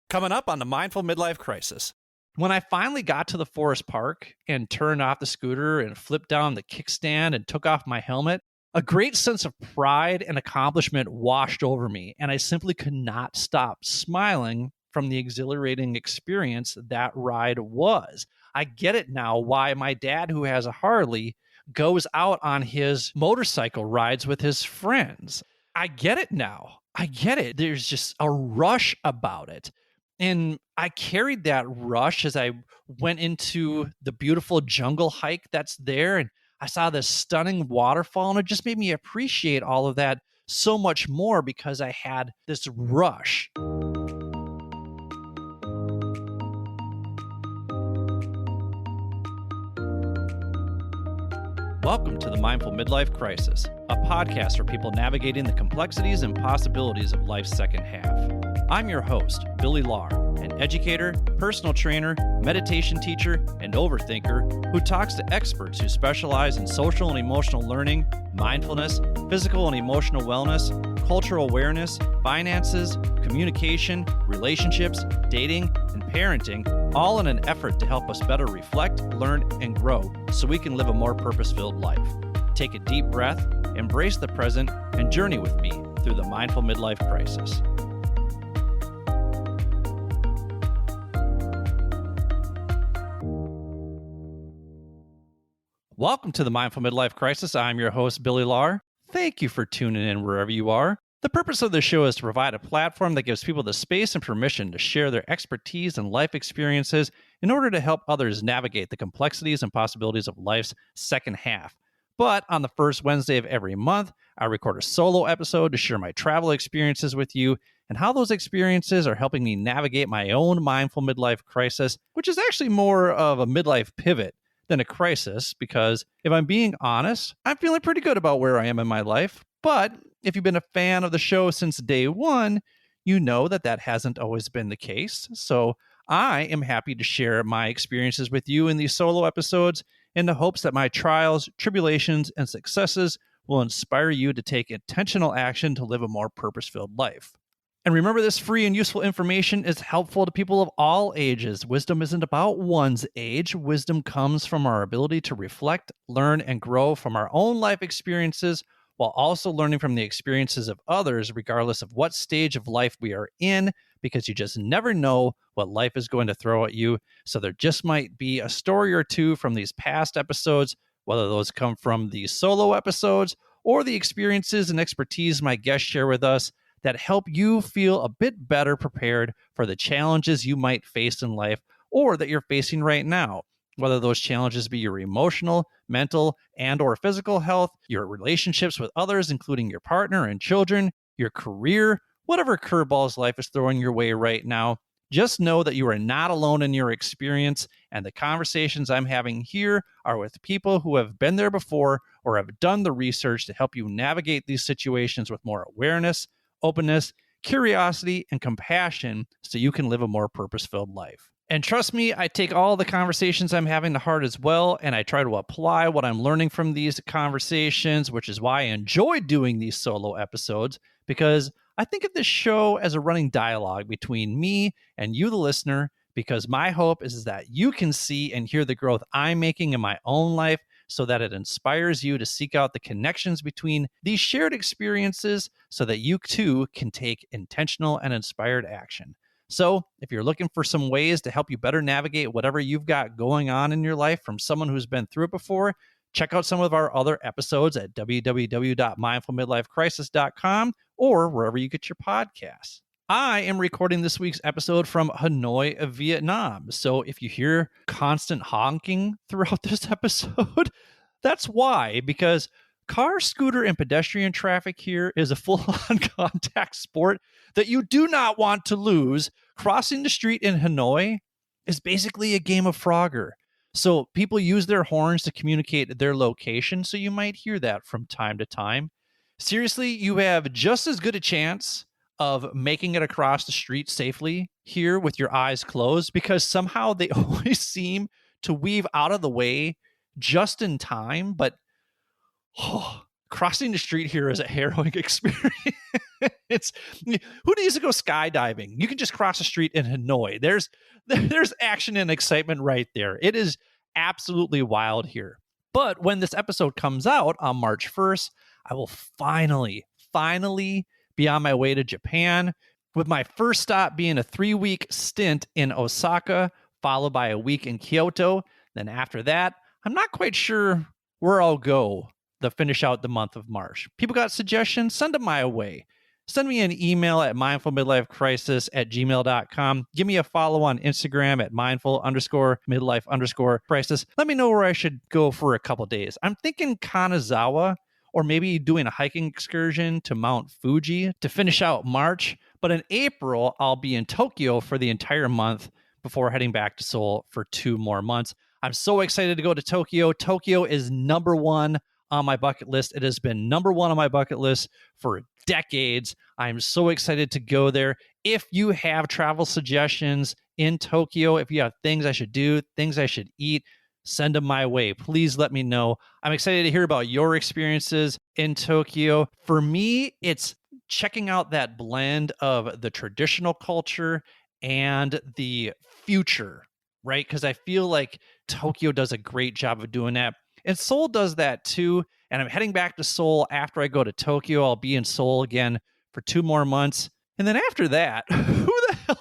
Coming up on the Mindful Midlife Crisis. When I finally got to the forest park and turned off the scooter and flipped down the kickstand and took off my helmet, a great sense of pride and accomplishment washed over me, and I simply could not stop smiling from the exhilarating experience that ride was. I get it now why my dad, who has a Harley, goes out on his motorcycle rides with his friends. I get it now. I get it. There's just a rush about it. And I carried that rush as I went into the beautiful jungle hike that's there. And I saw this stunning waterfall, and it just made me appreciate all of that so much more because I had this rush. Welcome to the Mindful Midlife Crisis, a podcast for people navigating the complexities and possibilities of life's second half. I'm your host, Billy Lahr, an educator, personal trainer, meditation teacher, and overthinker who talks to experts who specialize in social and emotional learning, mindfulness, physical and emotional wellness, cultural awareness, finances, communication, relationships, dating, and parenting, all in an effort to help us better reflect, learn, and grow so we can live a more purpose-filled life. Take a deep breath, embrace the present, and journey with me through the Mindful Midlife Crisis. Welcome to the Mindful Midlife Crisis. I'm your host, Billy Lahr. Thank you for tuning in wherever you are. The purpose of this show is to provide a platform that gives people the space and permission to share their expertise and life experiences in order to help others navigate the complexities and possibilities of life's second half. But on the first Wednesday of every month, I record a solo episode to share my travel experiences with you and how those experiences are helping me navigate my own mindful midlife crisis, which is actually more of a midlife pivot than a crisis, because if I'm being honest, I'm feeling pretty good about where I am in my life. But if you've been a fan of the show since day one, you know that that hasn't always been the case. So I am happy to share my experiences with you in these solo episodes in the hopes that my trials, tribulations, and successes will inspire you to take intentional action to live a more purpose-filled life. And remember, this free and useful information is helpful to people of all ages. Wisdom isn't about one's age. Wisdom comes from our ability to reflect, learn, and grow from our own life experiences while also learning from the experiences of others, regardless of what stage of life we are in, because you just never know what life is going to throw at you. So there just might be a story or two from these past episodes, whether those come from the solo episodes or the experiences and expertise my guests share with us, that help you feel a bit better prepared for the challenges you might face in life or that you're facing right now, whether those challenges be your emotional, mental, and or physical health, your relationships with others, including your partner and children, your career, whatever curveballs life is throwing your way right now. Just know that you are not alone in your experience, and the conversations I'm having here are with people who have been there before or have done the research to help you navigate these situations with more awareness, openness, curiosity, and compassion so you can live a more purpose-filled life. And trust me, I take all the conversations I'm having to heart as well, and I try to apply what I'm learning from these conversations, which is why I enjoy doing these solo episodes, because I think of this show as a running dialogue between me and you, the listener, because my hope is that you can see and hear the growth I'm making in my own life so that it inspires you to seek out the connections between these shared experiences so that you too can take intentional and inspired action. So if you're looking for some ways to help you better navigate whatever you've got going on in your life from someone who's been through it before, check out some of our other episodes at www.mindfulmidlifecrisis.com or wherever you get your podcasts. I am recording this week's episode from Hanoi, Vietnam. So if you hear constant honking throughout this episode, that's why, because car, scooter, and pedestrian traffic here is a full-on contact sport that you do not want to lose. Crossing the street in Hanoi is basically a game of Frogger. So people use their horns to communicate their location, so you might hear that from time to time. Seriously, you have just as good a chance of making it across the street safely here with your eyes closed, because somehow they always seem to weave out of the way just in time. But crossing the street here is a harrowing experience. It's who needs to go skydiving? You can just cross the street in Hanoi. There's action and excitement right there. It is absolutely wild here. But when this episode comes out on March 1st, I will finally be on my way to Japan, with my first stop being a 3-week stint in Osaka, followed by a week in Kyoto. Then after that, I'm not quite sure where I'll go to finish out the month of March. People got suggestions? Send them my way. Send me an email at mindfulmidlifecrisis@gmail.com. Give me a follow on Instagram at mindful_midlife_crisis. Let me know where I should go for a couple days. I'm thinking Kanazawa, or maybe doing a hiking excursion to Mount Fuji to finish out March. But in April, I'll be in Tokyo for the entire month before heading back to Seoul for 2 more months. I'm so excited to go to Tokyo. Tokyo is number one on my bucket list. It has been number one on my bucket list for decades. I'm so excited to go there. If you have travel suggestions in Tokyo, if you have things I should do, things I should eat, send them my way. Please let me know. I'm excited to hear about your experiences in Tokyo. For me, it's checking out that blend of the traditional culture and the future, right? Because I feel like Tokyo does a great job of doing that. And Seoul does that too. And I'm heading back to Seoul after I go to Tokyo. I'll be in Seoul again for 2 more months. And then after that, who the hell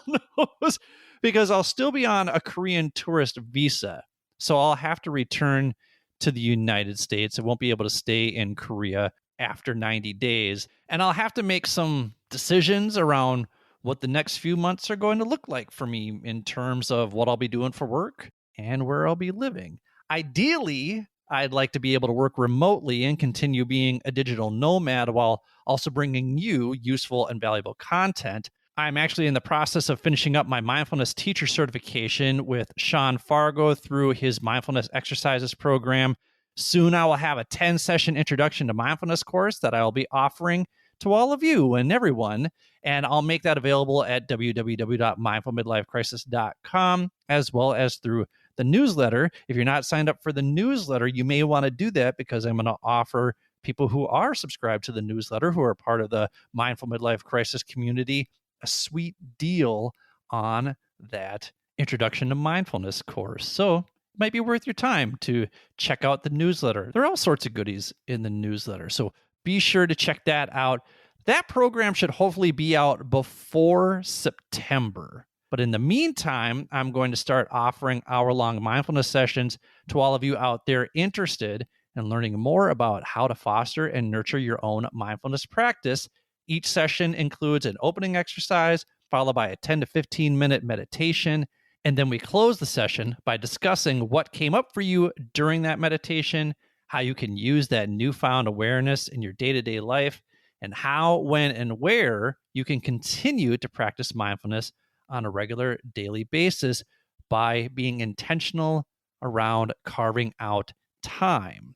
knows? Because I'll still be on a Korean tourist visa. So I'll have to return to the United States. I won't be able to stay in Korea after 90 days. And I'll have to make some decisions around what the next few months are going to look like for me in terms of what I'll be doing for work and where I'll be living. Ideally, I'd like to be able to work remotely and continue being a digital nomad while also bringing you useful and valuable content. I'm actually in the process of finishing up my mindfulness teacher certification with Sean Fargo through his mindfulness exercises program. Soon I will have a 10-session introduction to mindfulness course that I will be offering to all of you and everyone. And I'll make that available at www.mindfulmidlifecrisis.com, as well as through the newsletter. If you're not signed up for the newsletter, you may want to do that, because I'm going to offer people who are subscribed to the newsletter, who are part of the Mindful Midlife Crisis community, a sweet deal on that introduction to mindfulness course. So it might be worth your time to check out the newsletter. There are all sorts of goodies in the newsletter, so be sure to check that out. That program should hopefully be out before September. But in the meantime, I'm going to start offering hour-long mindfulness sessions to all of you out there interested in learning more about how to foster and nurture your own mindfulness practice. Each session includes an opening exercise, followed by a 10 to 15-minute meditation, and then we close the session by discussing what came up for you during that meditation, how you can use that newfound awareness in your day-to-day life, and how, when, and where you can continue to practice mindfulness on a regular daily basis by being intentional around carving out time.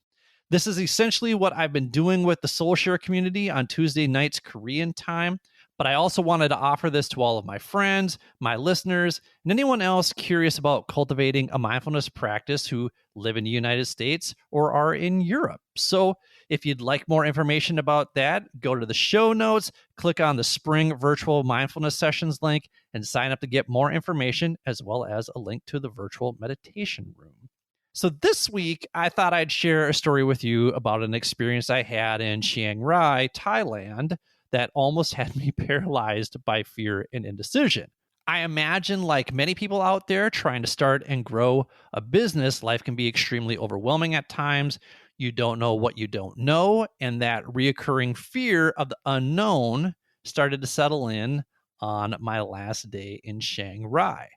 This is essentially what I've been doing with the SoulShare community on Tuesday nights Korean time, but I also wanted to offer this to all of my friends, my listeners, and anyone else curious about cultivating a mindfulness practice who live in the United States or are in Europe. So if you'd like more information about that, go to the show notes, click on the spring virtual mindfulness sessions link, and sign up to get more information, as well as a link to the virtual meditation room. So this week, I thought I'd share a story with you about an experience I had in Chiang Rai, Thailand, that almost had me paralyzed by fear and indecision. I imagine, like many people out there trying to start and grow a business, life can be extremely overwhelming at times. You don't know what you don't know, and that reoccurring fear of the unknown started to settle in on my last day in Chiang Rai.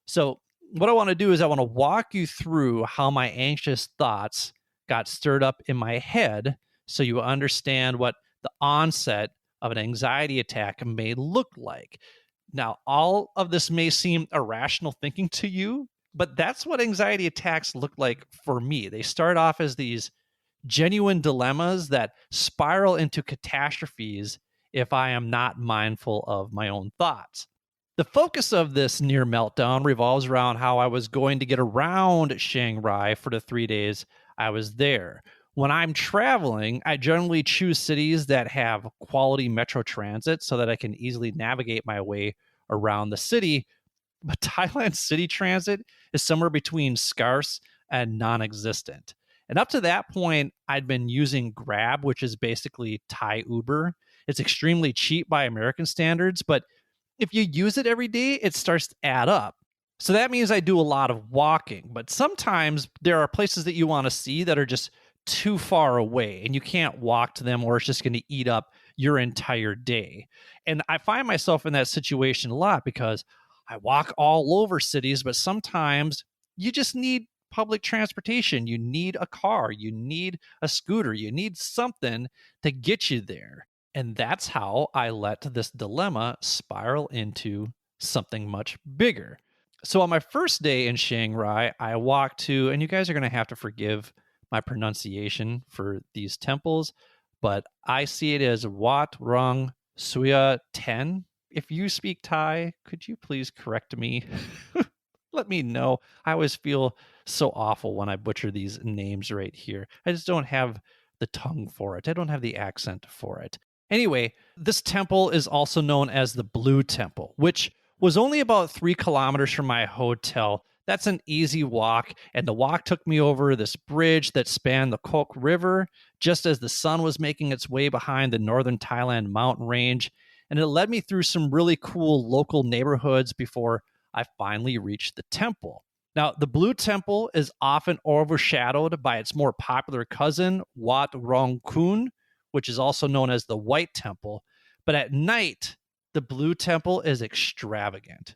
So what I want to do is I want to walk you through how my anxious thoughts got stirred up in my head so you understand what the onset of an anxiety attack may look like. Now, all of this may seem irrational thinking to you, but that's what anxiety attacks look like for me. They start off as these genuine dilemmas that spiral into catastrophes if I am not mindful of my own thoughts. The focus of this near meltdown revolves around how I was going to get around Chiang Rai for the 3 days I was there. When I'm traveling, I generally choose cities that have quality metro transit so that I can easily navigate my way around the city. But Thailand's city transit is somewhere between scarce and non existent. And up to that point, I'd been using Grab, which is basically Thai Uber. It's extremely cheap by American standards, but if you use it every day, it starts to add up. So that means I do a lot of walking, but sometimes there are places that you want to see that are just too far away and you can't walk to them, or it's just going to eat up your entire day. And I find myself in that situation a lot because I walk all over cities, but sometimes you just need public transportation. You need a car, you need a scooter, you need something to get you there. And that's how I let this dilemma spiral into something much bigger. So on my first day in Chiang Rai, I walked to, and you guys are going to have to forgive my pronunciation for these temples, but I see it as Wat Rung Suya 10. If you speak Thai, could you please correct me? Let me know. I always feel so awful when I butcher these names right here. I just don't have the tongue for it. I don't have the accent for it. Anyway, this temple is also known as the Blue Temple, which was only about 3 kilometers from my hotel. That's an easy walk, and the walk took me over this bridge that spanned the Kok River just as the sun was making its way behind the northern Thailand mountain range, and it led me through some really cool local neighborhoods before I finally reached the temple. Now, the Blue Temple is often overshadowed by its more popular cousin, Wat Rong Kun, which is also known as the White Temple. But at night, the Blue Temple is extravagant.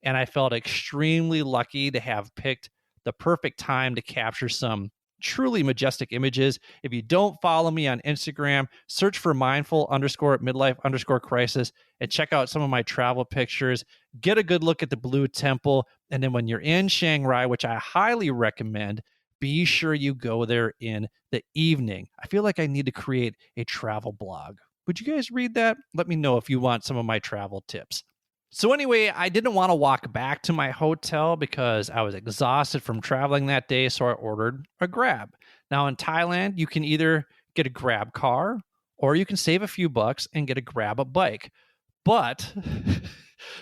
And I felt extremely lucky to have picked the perfect time to capture some truly majestic images. If you don't follow me on Instagram, search for mindful_midlife_crisis and check out some of my travel pictures. Get a good look at the Blue Temple. And then when you're in Chiang Rai, which I highly recommend, be sure you go there in the evening. I feel like I need to create a travel blog. Would you guys read that? Let me know if you want some of my travel tips. So anyway, I didn't want to walk back to my hotel because I was exhausted from traveling that day, so I ordered a Grab. Now in Thailand, you can either get a Grab car or you can save a few bucks and get a Grab a bike. But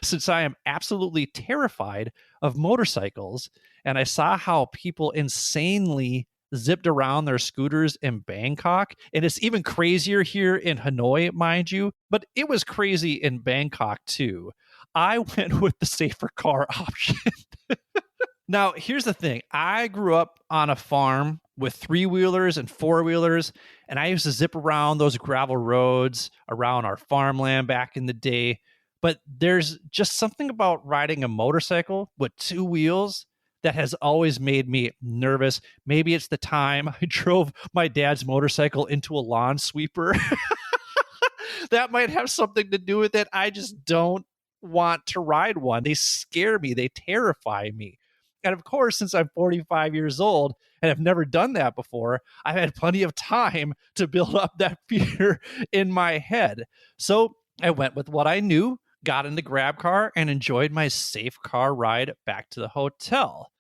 since I am absolutely terrified of motorcycles and I saw how people insanely zipped around their scooters in Bangkok, and it's even crazier here in Hanoi, mind you, but it was crazy in Bangkok too. I went with the safer car option. Now, here's the thing. I grew up on a farm with 3-wheelers and 4-wheelers, and I used to zip around those gravel roads around our farmland back in the day. But there's just something about riding a motorcycle with 2 wheels that has always made me nervous. Maybe it's the time I drove my dad's motorcycle into a lawn sweeper. That might have something to do with it. I just don't want to ride one. They scare me. They terrify me. And of course, since I'm 45 years old and have never done that before, I've had plenty of time to build up that fear in my head. So I went with what I knew, got in the Grab car, and enjoyed my safe car ride back to the hotel.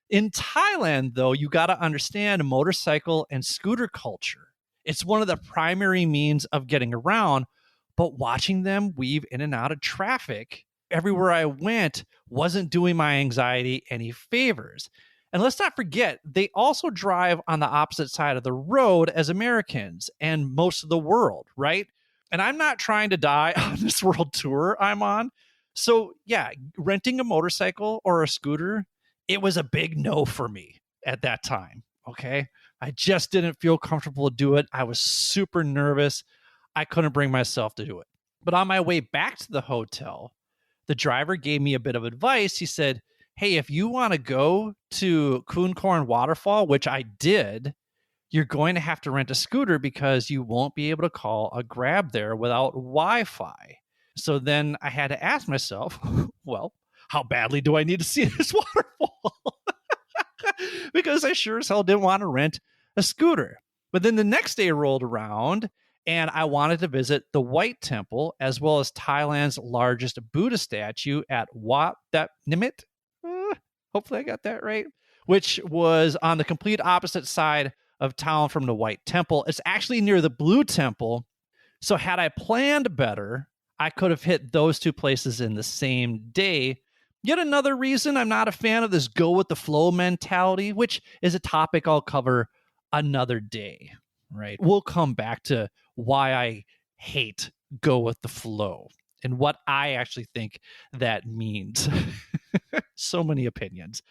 In Thailand, though, you got to understand motorcycle and scooter culture. It's one of the primary means of getting around, but watching them weave in and out of traffic everywhere I went wasn't doing my anxiety any favors. And let's not forget, they also drive on the opposite side of the road as Americans and most of the world, right? And I'm not trying to die on this world tour I'm on. So yeah, renting a motorcycle or a scooter, it was a big no for me at that time, okay? I just didn't feel comfortable to do it. I was super nervous. I couldn't bring myself to do it. But on my way back to the hotel, the driver gave me a bit of advice. He said, hey, if you want to go to Khun Korn Waterfall, which I did, you're going to have to rent a scooter because you won't be able to call a Grab there without Wi-Fi. So then I had to ask myself, well, how badly do I need to see this waterfall? Because I sure as hell didn't want to rent a scooter. But then the next day rolled around and I wanted to visit the White Temple as well as Thailand's largest Buddha statue at Wat That Nimit. Hopefully I got that right. Which was on the complete opposite side of town from the White Temple. It's actually near the Blue Temple. So had I planned better, I could have hit those two places in the same day. Yet another reason I'm not a fan of this go with the flow mentality, which is a topic I'll cover another day, right? We'll come back to why I hate go with the flow and what I actually think that means. So many opinions.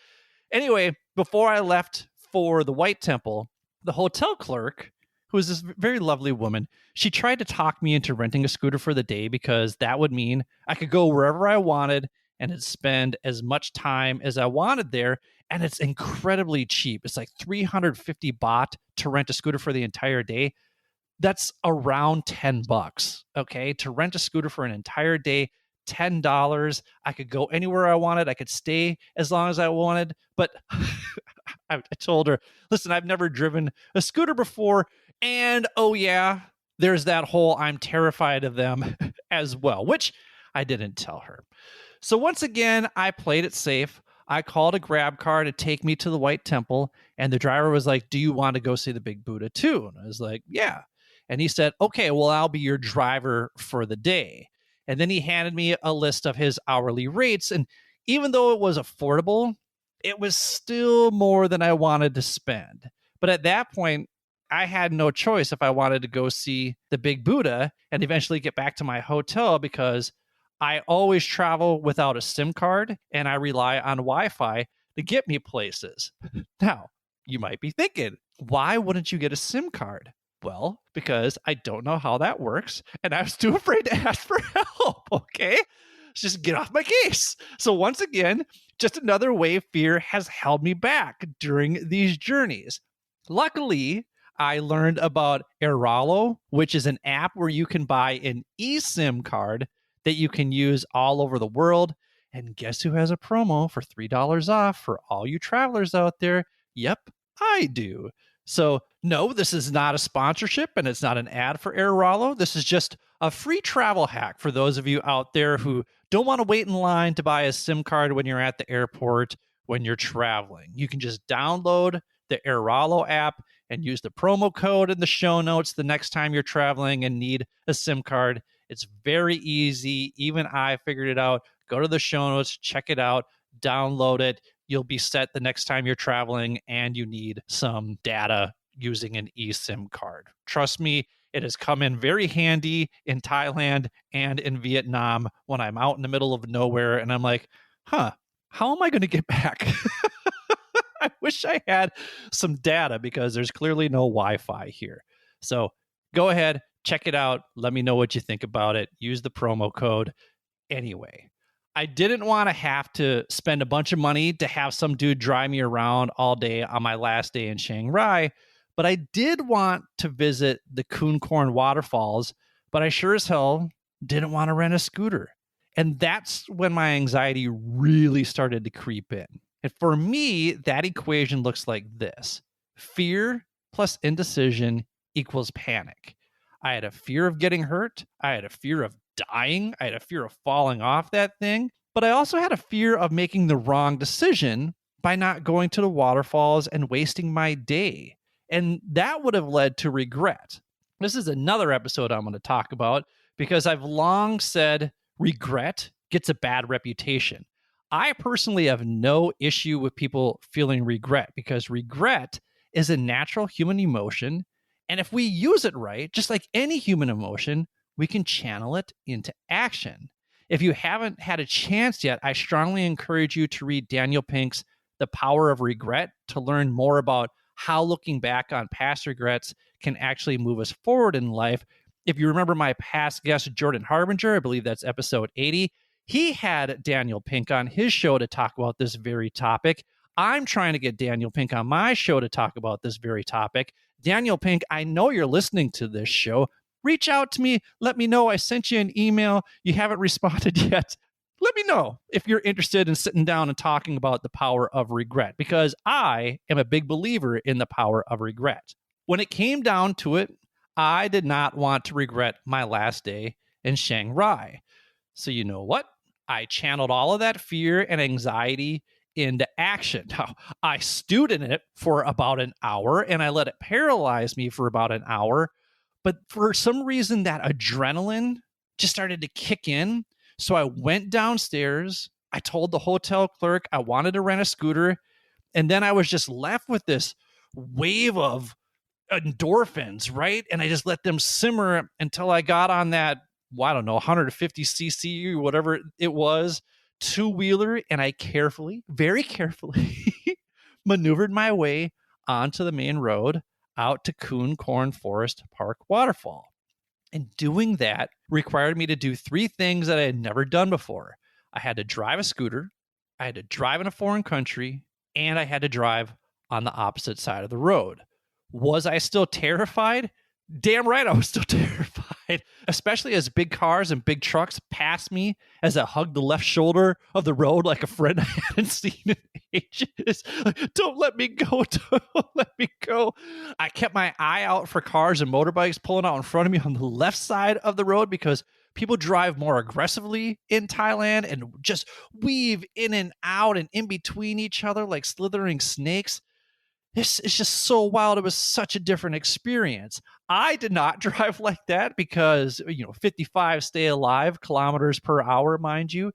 Anyway, before I left for the White Temple, the hotel clerk, who was this very lovely woman, she tried to talk me into renting a scooter for the day because that would mean I could go wherever I wanted and spend as much time as I wanted there. And it's incredibly cheap. It's like 350 baht to rent a scooter for the entire day. That's around $10. Okay. To rent a scooter for an entire day, $10. I could go anywhere I wanted. I could stay as long as I wanted. But I told her, listen, I've never driven a scooter before. And oh, yeah, there's that whole I'm terrified of them as well, which I didn't tell her. So once again, I played it safe. I called a grab car to take me to the White Temple. And the driver was like, do you want to go see the Big Buddha too? And I was like, yeah. And he said, okay, well, I'll be your driver for the day. And then he handed me a list of his hourly rates. And even though it was affordable, it was still more than I wanted to spend. But at that point, I had no choice if I wanted to go see the Big Buddha and eventually get back to my hotel because I always travel without a SIM card and I rely on Wi-Fi to get me places. Now, you might be thinking, why wouldn't you get a SIM card? Well, because I don't know how that works and I was too afraid to ask for help, okay? Just get off my case. So once again, just another way fear has held me back during these journeys. Luckily, I learned about Airalo, which is an app where you can buy an eSIM card that you can use all over the world. And guess who has a promo for $3 off for all you travelers out there? Yep, I do. So no, this is not a sponsorship and it's not an ad for Airalo. This is just a free travel hack for those of you out there who don't want to wait in line to buy a SIM card when you're at the airport when you're traveling. You can just download the Airalo app and use the promo code in the show notes the next time you're traveling and need a SIM card. It's very easy. Even I figured it out. Go to the show notes, check it out, download it. You'll be set the next time you're traveling and you need some data using an eSIM card. Trust me, it has come in very handy in Thailand and in Vietnam when I'm out in the middle of nowhere and I'm like, how am I going to get back? I wish I had some data because there's clearly no Wi-Fi here. So go ahead, check it out. Let me know what you think about it. Use the promo code. Anyway, I didn't want to have to spend a bunch of money to have some dude drive me around all day on my last day in Chiang Rai, but I did want to visit the Khun Korn waterfalls, but I sure as hell didn't want to rent a scooter. And that's when my anxiety really started to creep in. And for me, that equation looks like this. Fear plus indecision equals panic. I had a fear of getting hurt. I had a fear of dying. I had a fear of falling off that thing. But I also had a fear of making the wrong decision by not going to the waterfalls and wasting my day. And that would have led to regret. This is another episode I'm going to talk about because I've long said regret gets a bad reputation. I personally have no issue with people feeling regret because regret is a natural human emotion. And if we use it right, just like any human emotion, we can channel it into action. If you haven't had a chance yet, I strongly encourage you to read Daniel Pink's The Power of Regret to learn more about how looking back on past regrets can actually move us forward in life. If you remember my past guest, Jordan Harbinger, I believe that's episode 80, he had Daniel Pink on his show to talk about this very topic. I'm trying to get Daniel Pink on my show to talk about this very topic. Daniel Pink, I know you're listening to this show. Reach out to me. Let me know. I sent you an email. You haven't responded yet. Let me know if you're interested in sitting down and talking about the power of regret, because I am a big believer in the power of regret. When it came down to it, I did not want to regret my last day in Chiang Rai. So you know what? I channeled all of that fear and anxiety into action. Now, I stewed in it for about an hour and I let it paralyze me for about an hour. But for some reason, that adrenaline just started to kick in. So I went downstairs. I told the hotel clerk I wanted to rent a scooter. And then I was just left with this wave of endorphins, right? And I just let them simmer until I got on that, well, I don't know, 150cc or whatever it was, two-wheeler. And I carefully, very carefully maneuvered my way onto the main road out to Coon Corn Forest Park Waterfall. And doing that required me to do three things that I had never done before. I had to drive a scooter, I had to drive in a foreign country, and I had to drive on the opposite side of the road. Was I still terrified? Damn right I was still terrified, especially as big cars and big trucks passed me as I hugged the left shoulder of the road like a friend I hadn't seen in ages. Don't let me go. Don't let me go. I kept my eye out for cars and motorbikes pulling out in front of me on the left side of the road because people drive more aggressively in Thailand and just weave in and out and in between each other like slithering snakes. It's just so wild. It was such a different experience. I did not drive like that because, 55 stay alive kilometers per hour, mind you.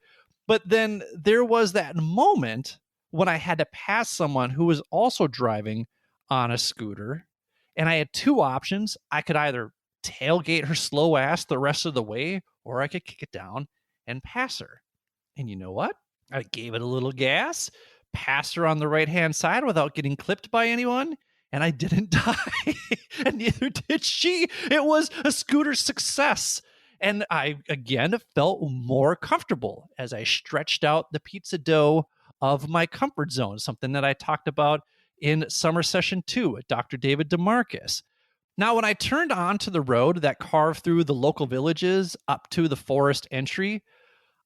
But then there was that moment when I had to pass someone who was also driving on a scooter. And I had two options. I could either tailgate her slow ass the rest of the way, or I could kick it down and pass her. And you know what? I gave it a little gas, passed her on the right-hand side without getting clipped by anyone, and I didn't die, and neither did she. It was a scooter success, and I, again, felt more comfortable as I stretched out the pizza dough of my comfort zone, something that I talked about in Summer Session 2 with Dr. David DeMarcus. Now, when I turned onto the road that carved through the local villages up to the forest entry,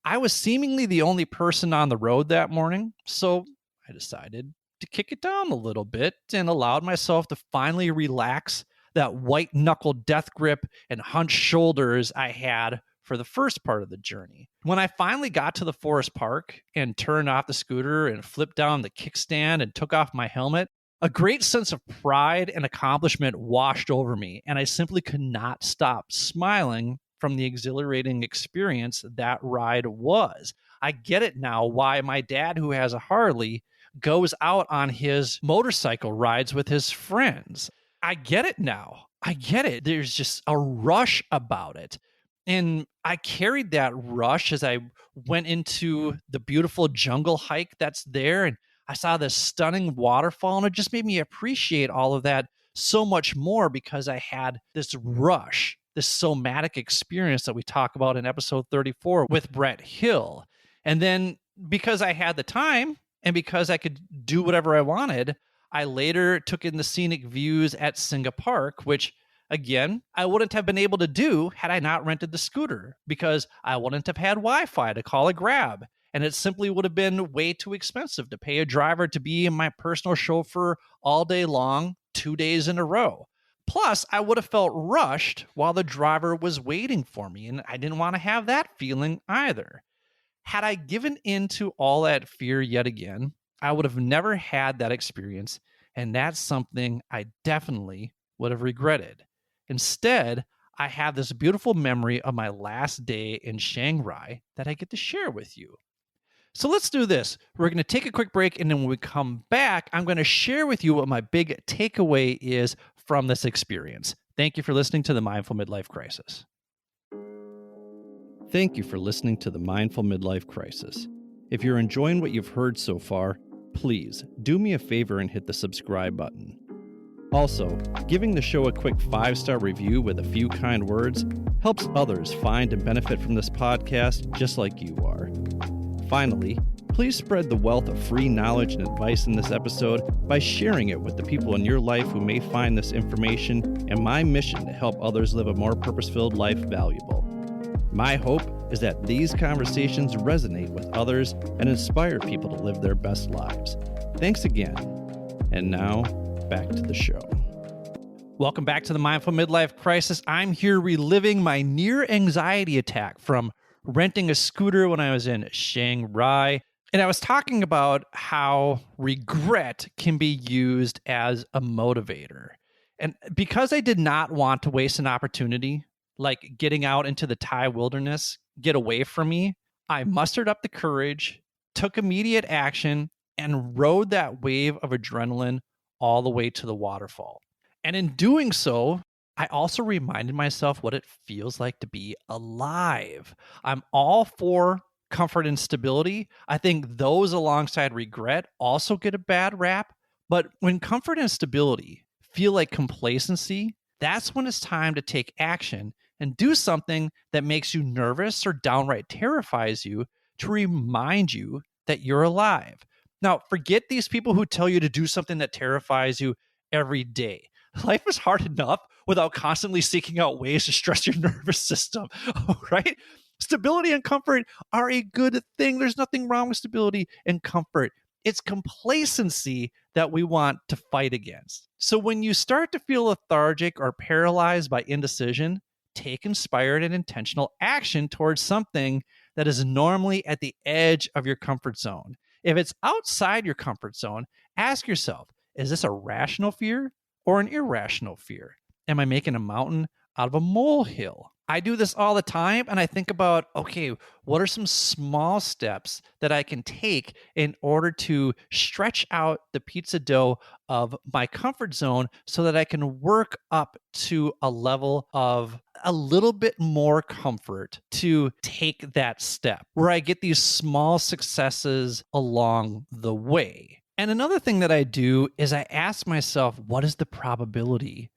I was seemingly the only person on the road that morning, so I decided to kick it down a little bit and allowed myself to finally relax that white-knuckle death grip and hunched shoulders I had for the first part of the journey. When I finally got to the forest park and turned off the scooter and flipped down the kickstand and took off my helmet, a great sense of pride and accomplishment washed over me, and I simply could not stop smiling from the exhilarating experience that ride was. I get it now why my dad, who has a Harley, goes out on his motorcycle rides with his friends. I get it now. I get it. There's just a rush about it. And I carried that rush as I went into the beautiful jungle hike that's there. And I saw this stunning waterfall, and it just made me appreciate all of that so much more because I had this rush, this somatic experience that we talk about in episode 34 with Brett Hill. And then because I had the time and because I could do whatever I wanted, I later took in the scenic views at Singa Park, which, again, I wouldn't have been able to do had I not rented the scooter because I wouldn't have had Wi-Fi to call a Grab. And it simply would have been way too expensive to pay a driver to be my personal chauffeur all day long, 2 days in a row. Plus, I would have felt rushed while the driver was waiting for me, and I didn't want to have that feeling either. Had I given in to all that fear yet again, I would have never had that experience, and that's something I definitely would have regretted. Instead, I have this beautiful memory of my last day in Chiang Rai that I get to share with you. So let's do this. We're going to take a quick break, and then when we come back, I'm going to share with you what my big takeaway is from this experience. Thank you for listening to the Mindful Midlife Crisis. Thank you for listening to the Mindful Midlife Crisis. If you're enjoying what you've heard so far, please do me a favor and hit the subscribe button. Also, giving the show a quick 5-star review with a few kind words helps others find and benefit from this podcast just like you are. Finally, please spread the wealth of free knowledge and advice in this episode by sharing it with the people in your life who may find this information and my mission to help others live a more purpose-filled life valuable. My hope is that these conversations resonate with others and inspire people to live their best lives. Thanks again. And now, back to the show. Welcome back to the Mindful Midlife Crisis. I'm here reliving my near anxiety attack from renting a scooter when I was in Chiang Rai. And I was talking about how regret can be used as a motivator. And because I did not want to waste an opportunity, like getting out into the Thai wilderness, get away from me, I mustered up the courage, took immediate action, and rode that wave of adrenaline all the way to the waterfall. And in doing so, I also reminded myself what it feels like to be alive. I'm all for comfort and stability. I think those alongside regret also get a bad rap. But when comfort and stability feel like complacency, that's when it's time to take action and do something that makes you nervous or downright terrifies you to remind you that you're alive. Now, forget these people who tell you to do something that terrifies you every day. Life is hard enough without constantly seeking out ways to stress your nervous system, right? Stability and comfort are a good thing. There's nothing wrong with stability and comfort. It's complacency that we want to fight against. So when you start to feel lethargic or paralyzed by indecision, take inspired and intentional action towards something that is normally at the edge of your comfort zone. If it's outside your comfort zone, ask yourself, is this a rational fear or an irrational fear? Am I making a mountain out of a molehill? I do this all the time, and I think about, okay, what are some small steps that I can take in order to stretch out the pizza dough of my comfort zone so that I can work up to a level of a little bit more comfort to take that step where I get these small successes along the way. And another thing that I do is I ask myself, what is the probability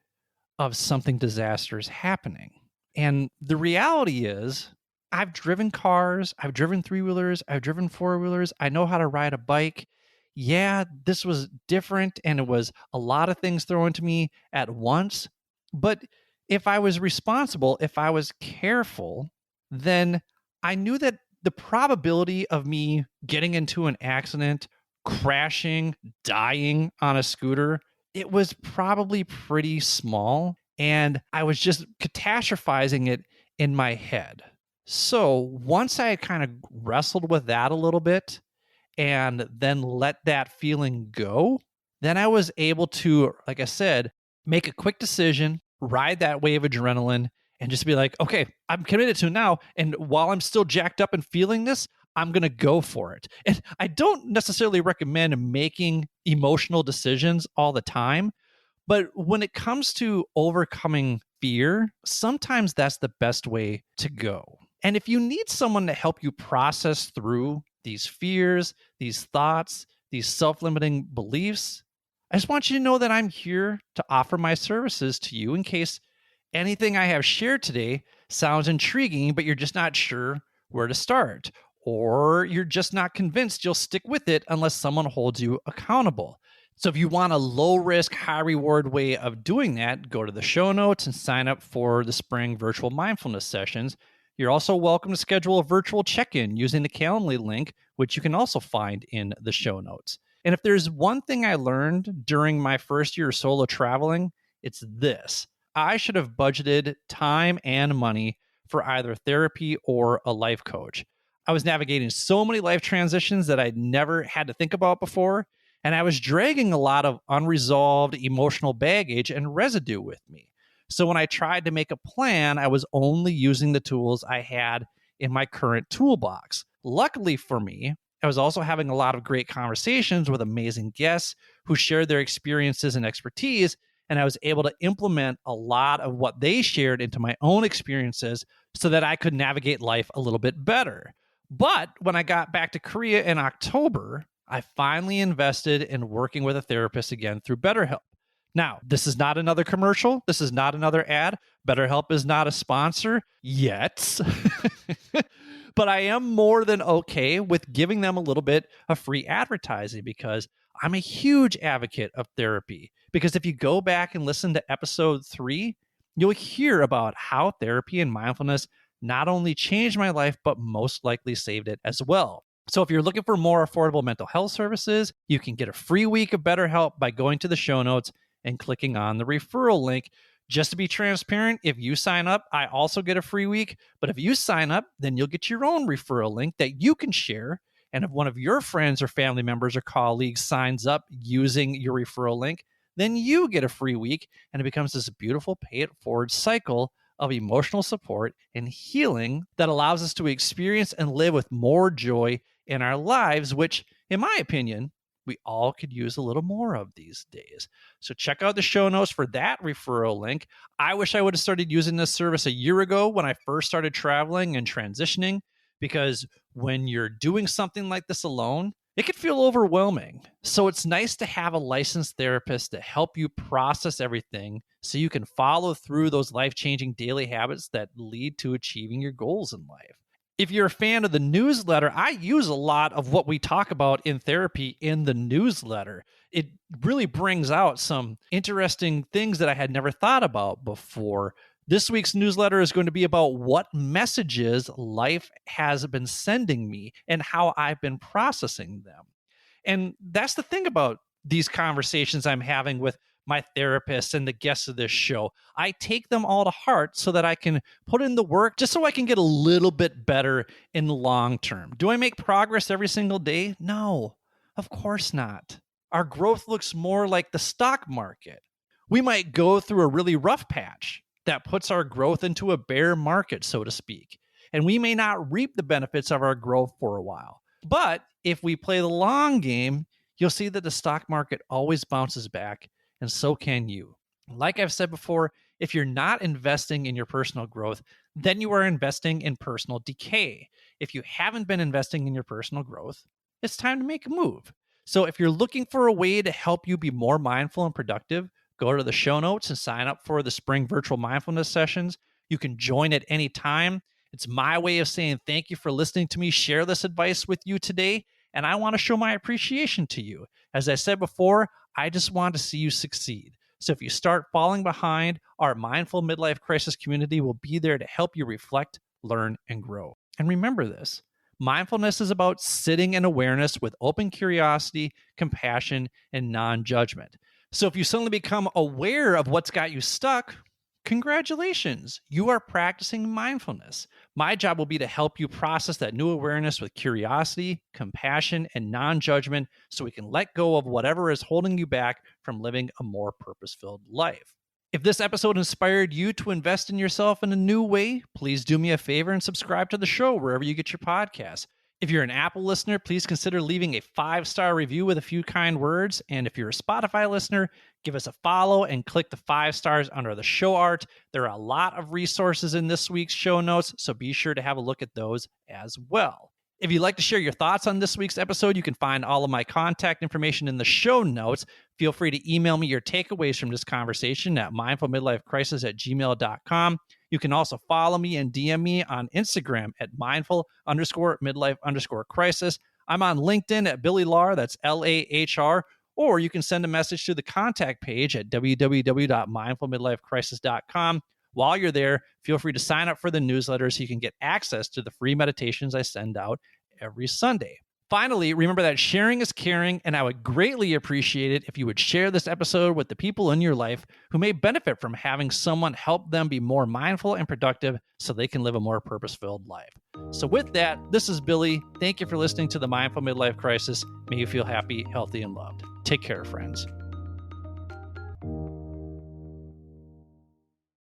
of something disastrous happening? And the reality is, I've driven cars, I've driven three-wheelers, I've driven four-wheelers, I know how to ride a bike. Yeah, this was different and it was a lot of things thrown to me at once. But if I was responsible, if I was careful, then I knew that the probability of me getting into an accident, crashing, dying on a scooter, it was probably pretty small. And I was just catastrophizing it in my head. So once I kind of wrestled with that a little bit and then let that feeling go, then I was able to, like I said, make a quick decision, ride that wave of adrenaline, and just be like, okay, I'm committed to it now. And while I'm still jacked up and feeling this, I'm going to go for it. And I don't necessarily recommend making emotional decisions all the time. But when it comes to overcoming fear, sometimes that's the best way to go. And if you need someone to help you process through these fears, these thoughts, these self-limiting beliefs, I just want you to know that I'm here to offer my services to you in case anything I have shared today sounds intriguing, but you're just not sure where to start, or you're just not convinced you'll stick with it unless someone holds you accountable. So if you want a low-risk, high-reward way of doing that, go to the show notes and sign up for the spring virtual mindfulness sessions. You're also welcome to schedule a virtual check-in using the Calendly link, which you can also find in the show notes. And if there's one thing I learned during my first year of solo traveling, it's this. I should have budgeted time and money for either therapy or a life coach. I was navigating so many life transitions that I'd never had to think about before, and I was dragging a lot of unresolved emotional baggage and residue with me. So when I tried to make a plan, I was only using the tools I had in my current toolbox. Luckily for me, I was also having a lot of great conversations with amazing guests who shared their experiences and expertise, and I was able to implement a lot of what they shared into my own experiences so that I could navigate life a little bit better. But when I got back to Korea in October, I finally invested in working with a therapist again through BetterHelp. Now, this is not another commercial. This is not another ad. BetterHelp is not a sponsor yet. But I am more than okay with giving them a little bit of free advertising because I'm a huge advocate of therapy. Because if you go back and listen to episode 3, you'll hear about how therapy and mindfulness not only changed my life, but most likely saved it as well. So if you're looking for more affordable mental health services, you can get a free week of BetterHelp by going to the show notes and clicking on the referral link. Just to be transparent, if you sign up, I also get a free week. But if you sign up, then you'll get your own referral link that you can share. And if one of your friends or family members or colleagues signs up using your referral link, then you get a free week, and it becomes this beautiful pay it forward cycle of emotional support and healing that allows us to experience and live with more joy in our lives, which, in my opinion, we all could use a little more of these days. So check out the show notes for that referral link. I wish I would have started using this service a year ago when I first started traveling and transitioning, because when you're doing something like this alone, it could feel overwhelming. So it's nice to have a licensed therapist to help you process everything so you can follow through those life-changing daily habits that lead to achieving your goals in life. If you're a fan of the newsletter, I use a lot of what we talk about in therapy in the newsletter. It really brings out some interesting things that I had never thought about before. This week's newsletter is going to be about what messages life has been sending me and how I've been processing them. And that's the thing about these conversations I'm having with my therapist and the guests of this show. I take them all to heart so that I can put in the work just so I can get a little bit better in the long term. Do I make progress every single day? No, of course not. Our growth looks more like the stock market. We might go through a really rough patch that puts our growth into a bear market, so to speak. And we may not reap the benefits of our growth for a while. But if we play the long game, you'll see that the stock market always bounces back, and so can you. Like I've said before, if you're not investing in your personal growth, then you are investing in personal decay. If you haven't been investing in your personal growth, it's time to make a move. So if you're looking for a way to help you be more mindful and productive, go to the show notes and sign up for the spring virtual mindfulness sessions. You can join at any time. It's my way of saying thank you for listening to me share this advice with you today. And I want to show my appreciation to you. As I said before, I just want to see you succeed. So if you start falling behind, our Mindful Midlife Crisis community will be there to help you reflect, learn, and grow. And remember this, mindfulness is about sitting in awareness with open curiosity, compassion, and non-judgment. So if you suddenly become aware of what's got you stuck, congratulations, you are practicing mindfulness. My job will be to help you process that new awareness with curiosity, compassion, and non-judgment so we can let go of whatever is holding you back from living a more purpose-filled life. If this episode inspired you to invest in yourself in a new way, please do me a favor and subscribe to the show wherever you get your podcasts. If you're an Apple listener, please consider leaving a 5-star review with a few kind words. And if you're a Spotify listener, give us a follow and click the 5 stars under the show art. There are a lot of resources in this week's show notes, so be sure to have a look at those as well. If you'd like to share your thoughts on this week's episode, you can find all of my contact information in the show notes. Feel free to email me your takeaways from this conversation at mindfulmidlifecrisis@gmail.com. You can also follow me and DM me on Instagram at mindful_midlife_crisis. I'm on LinkedIn at Billy Lahr, that's LAHR, or you can send a message to the contact page at www.mindfulmidlifecrisis.com. While you're there, feel free to sign up for the newsletter so you can get access to the free meditations I send out every Sunday. Finally, remember that sharing is caring, and I would greatly appreciate it if you would share this episode with the people in your life who may benefit from having someone help them be more mindful and productive so they can live a more purpose-filled life. So with that, this is Billy. Thank you for listening to the Mindful Midlife Crisis. May you feel happy, healthy, and loved. Take care, friends.